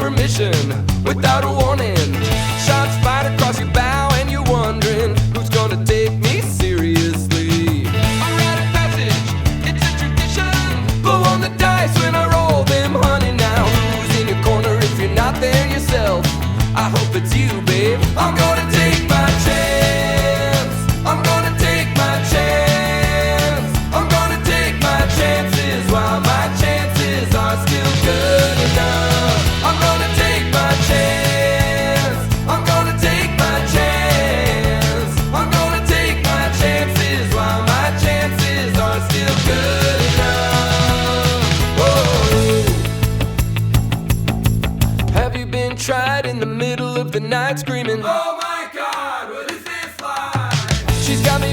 permission, without a warning. Shots fired across your bow and you're wondering who's gonna take me seriously. A rite of passage, it's a tradition. Blow on the dice when I roll them, honey. Now who's in your corner if you're not there yourself? I hope it's you, babe. I'm gonna take my chance. I'm gonna take my chance. I'm gonna take my chances while my chances are still good enough. I'm gonna take my chance. I'm gonna take my chance. I'm gonna take my chances while my chances are still good enough. Whoa. Have you been tried in the middle of the night screaming, oh my God, what is this like? She's got me